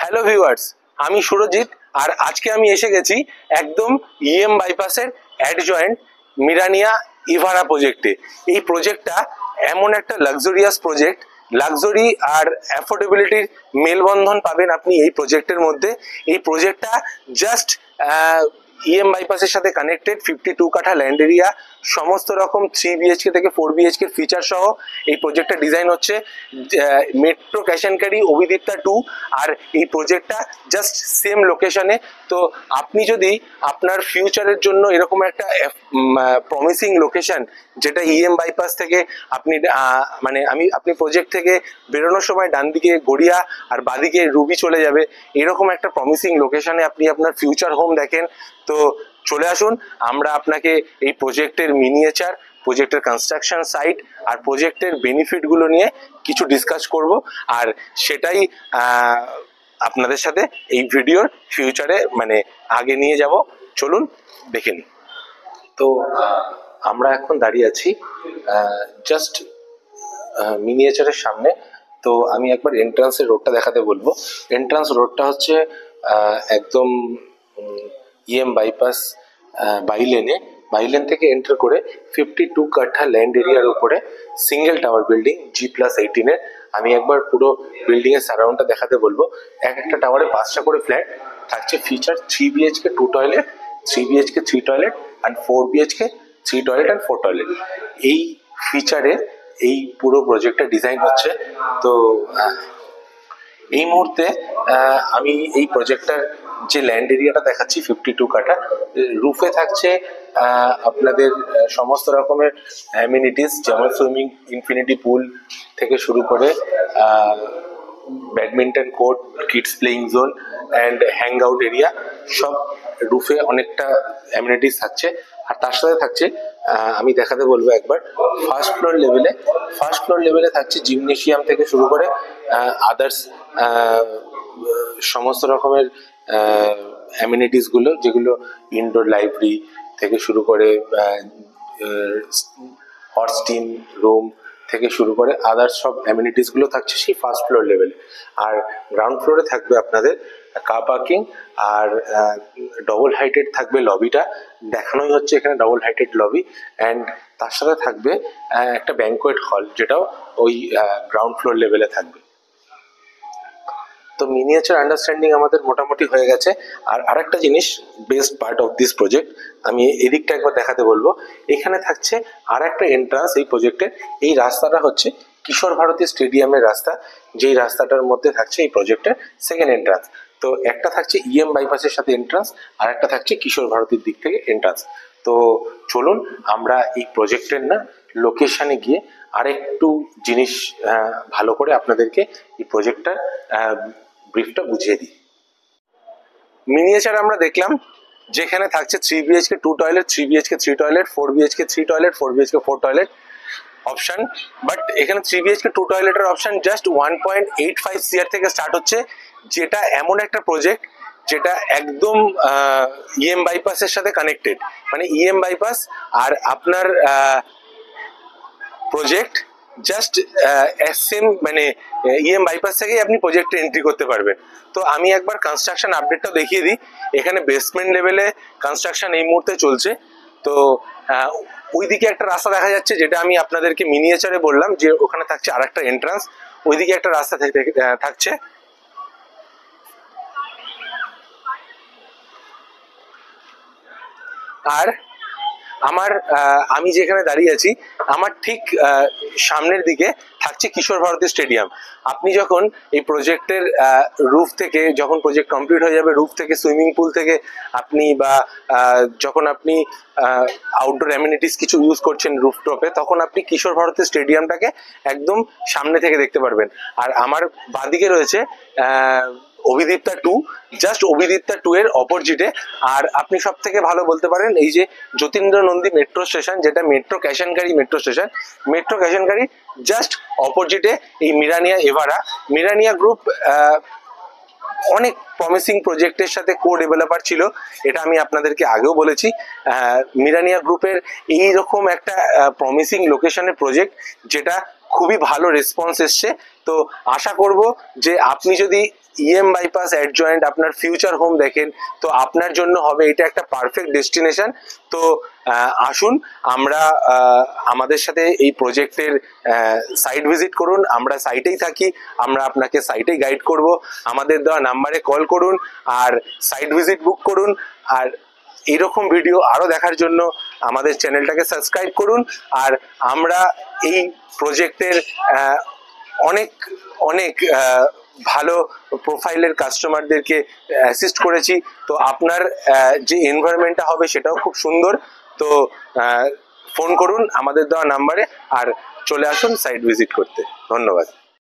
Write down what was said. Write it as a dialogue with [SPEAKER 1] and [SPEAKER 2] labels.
[SPEAKER 1] Hello viewers, আমি সুরজিৎ। আর আজকে আমি এসে গেছি একদম ইএম বাইপাসের অ্যাডজয়েন্ট মিরানিয়া ইভারা প্রজেক্টে। এই প্রজেক্টটা এমন একটা লাক্সারিয়াস প্রজেক্ট, লাক্সারি আর অ্যাফোর্ডেবিলিটির মেলবন্ধন পাবেন আপনি এই প্রজেক্টের মধ্যে। এই প্রজেক্টটা জাস্ট ইএম বাইপাসের সাথে কানেক্টেড, 52 কাঠা ল্যান্ড এরিয়া, সমস্ত রকম 3 বিএইচকে থেকে 4 বিএইচকে ফিচার সহ এই প্রজেক্টটা ডিজাইন হচ্ছে মেট্রো ক্যাশ অ্যান্ড ক্যারি অভিদীপ্তা 2। আর এই প্রজেক্টটা জাস্ট সেম লোকেশনে। তো আপনি যদি আপনার ফিউচারের জন্য এরকম একটা প্রমিসিং লোকেশন, যেটা ইএম বাইপাস থেকে আপনি আপনি প্রজেক্ট থেকে বেরোনোর সময় ডান দিকে গড়িয়া আর বাদিকে রুবি চলে যাবে, এরকম একটা প্রমিসিং লোকেশনে আপনি আপনার ফিউচার হোম দেখেন, তো চলে আসুন। আমরা আপনাকে এই প্রজেক্টের মিনিয়েচার, প্রজেক্টের কনস্ট্রাকশন সাইট আর প্রজেক্টের বেনিফিটগুলো নিয়ে কিছু ডিসকাস করব, আর সেটাই আপনাদের সাথে এই ভিডিওর ফিউচারে আগে নিয়ে যাব। চলুন দেখে নিই। তো আমরা এখন দাঁড়িয়ে আছি জাস্ট মিনিয়েচারের সামনে। তো আমি একবার এন্ট্রান্সের রোডটা দেখাতে বলবো। এন্ট্রান্স রোডটা হচ্ছে একদম ইএম বাইপাস বাইলেন থেকে এন্টার করে 52 কাঠা ল্যান্ড এরিয়ার উপরে সিঙ্গেল টাওয়ার বিল্ডিং G+18-এর। আমি একবার পুরো বিল্ডিং এর সারাউন্ডটা দেখাতে বলবো। একটা টাওয়ারে 5টা করে ফ্ল্যাট থাকছে। Feature 3 BHK 2 toilet, 3 BHK 3 toilet and 4 BHK 3 toilet and 4 toilet. এই ফিচারে এই পুরো প্রজেক্টটা ডিজাইন হচ্ছে। তো এই মুহূর্তে আমি এই প্রজেক্টটার যে ল্যান্ড এরিয়াটা দেখাচ্ছি 52 কাঠা, রুফে থাকছে আপনাদের সমস্ত রকমের অ্যামিনিটিস, যেমন সুইমিং ইনফিনিটি পুল থেকে শুরু করে badminton court, kids playing zone and hang out area, সব রুফে অনেকটা অ্যামিনিটিস থাকছে। আর তার সাথে থাকছে আমি দেখাতে বলবো একবার ফার্স্ট ফ্লোর লেভেলে থাকছে জিমনেশিয়াম থেকে শুরু করে আদার্স সমস্ত রকমের অ্যামিনিটিস গুলো, যেগুলো ইনডোর লাইব্রেরি থেকে শুরু করে হট স্টিম রুম থেকে শুরু করে আদার্স সব অ্যামিনিটিস গুলো থাকছে সেই ফার্স্ট ফ্লোর লেভেলে। আর গ্রাউন্ড ফ্লোরে থাকবে আপনাদের কার পার্কিং, আর ডবল হাইটেড থাকবে লবিটা, দেখানোই হচ্ছে এখানে ডবল হাইটেড লবি। অ্যান্ড তার সাথে থাকবে একটা ব্যাংকোয়েট হল, যেটাও ওই গ্রাউন্ড ফ্লোর লেভেলে থাকবে। তো মিনিয়েচার আন্ডারস্ট্যান্ডিং আমাদের মোটামুটি হয়ে গেছে। আর আরেকটা জিনিস, best part of this project, আমি এদিকটা একবার দেখাতে বলবো। এখানে থাকছে আর একটা এন্ট্রান্স এই প্রজেক্টের। এই রাস্তাটা হচ্ছে কিশোর ভারতী স্টেডিয়ামের রাস্তা, যেই রাস্তাটার মধ্যে থাকছে এই প্রজেক্টের সেকেন্ড এন্ট্রান্স। তো একটা থাকছে ইএম বাইপাসের সাথে এন্ট্রান্স, আর একটা থাকছে কিশোর ভারতীর দিক থেকে এন্ট্রান্স। তো চলুন আমরা এই প্রজেক্টের লোকেশনে গিয়ে আরেকটু জিনিস ভালো করে আপনাদেরকে এই প্রজেক্টটার ব্রিফটা বুঝিয়ে দিই। মিনিয়েচার আমরা দেখলাম, যেখানে থাকছে 3 BHK 2 toilet, 3 BHK 3 toilet, 4 BHK 3 toilet, 4 BHK 4 toilet option. But এখানে 3 বিএইচকে 2 টয়লেটের অপশন জাস্ট 1.85 CR থেকে স্টার্ট হচ্ছে, যেটা এমন একটা প্রজেক্ট যেটা একদম ইএম বাইপাসের সাথে কানেক্টেড। ইএম বাইপাস আর আপনার project just same, EM bypass থেকেই আপনি প্রজেক্টে এন্ট্রি করতে পারবেন। তো আমি একবার কনস্ট্রাকশন আপডেটটা দেখিয়ে দিই। এখানে বেসমেন্ট লেভেলে কনস্ট্রাকশন এই মুহূর্তে চলছে। তো ওইদিকে একটা রাস্তা দেখা যাচ্ছে, যেটা আমি আপনাদেরকে মিনিয়েচারে বললাম যে ওখানে থাকছে আর একটা এন্ট্রান্স, ওইদিকে একটা রাস্তা থাকছে। আর আমি যেখানে দাঁড়িয়ে আছি, আমার ঠিক সামনের দিকে থাকছে কিশোর ভারতী স্টেডিয়াম। আপনি যখন এই প্রজেক্টের রুফ থেকে, যখন প্রজেক্ট কমপ্লিট হয়ে যাবে, রুফ থেকে, সুইমিং পুল থেকে আপনি, বা যখন আপনি আউটডোর অ্যামিনিটিস কিছু ইউজ করছেন রুফটপে, তখন আপনি কিশোর ভারতী স্টেডিয়ামটাকে একদম সামনে থেকে দেখতে পারবেন। আর আমার বাঁদিকে রয়েছে অভিদীপ্তা 2, জাস্ট অভিদীপ্তা 2 এর অপোজিটে। আর আপনি সব থেকে ভালো বলতে পারেন এই যে যতীন্দ্র নন্দী মেট্রো স্টেশন, যেটা metro cash and carry metro station, metro cash and carry just অপোজিটে এই মিরানিয়া এভারা। মিরানিয়া গ্রুপ অনেক প্রমিসিং প্রজেক্টের সাথে কো ডেভেলপার ছিল, এটা আমি আপনাদেরকে আগেও বলেছি। মিরানিয়া গ্রুপের এইরকম একটা প্রমিসিং লোকেশনের প্রজেক্ট, যেটা খুবই ভালো রেসপন্স এসছে। তো আশা করব যে আপনি যদি ইএম বাইপাস অ্যাডজয়েন্ট আপনার ফিউচার হোম দেখেন, তো আপনার জন্য হবে এটা একটা পারফেক্ট ডেস্টিনেশন। তো আসুন আমরা আমাদের সাথে এই প্রজেক্টের সাইট ভিজিট করুন, আমরা সাইটেই থাকি, আমরা আপনাকে সাইটেই গাইড করব। আমাদের দেওয়া নাম্বারে কল করুন আর সাইট ভিজিট বুক করুন। আর এইরকম ভিডিও আরো দেখার জন্য আমাদের চ্যানেলটাকে সাবস্ক্রাইব করুন। আর আমরা এই প্রজেক্টের অনেক অনেক ভালো প্রোফাইলের কাস্টমারদেরকে অ্যাসিস্ট করেছি। তো আপনার যে এনভায়রনমেন্টটা হবে সেটাও খুব সুন্দর। তো ফোন করুন আমাদের দেওয়া নাম্বারে আর চলে আসুন সাইট ভিজিট করতে। ধন্যবাদ।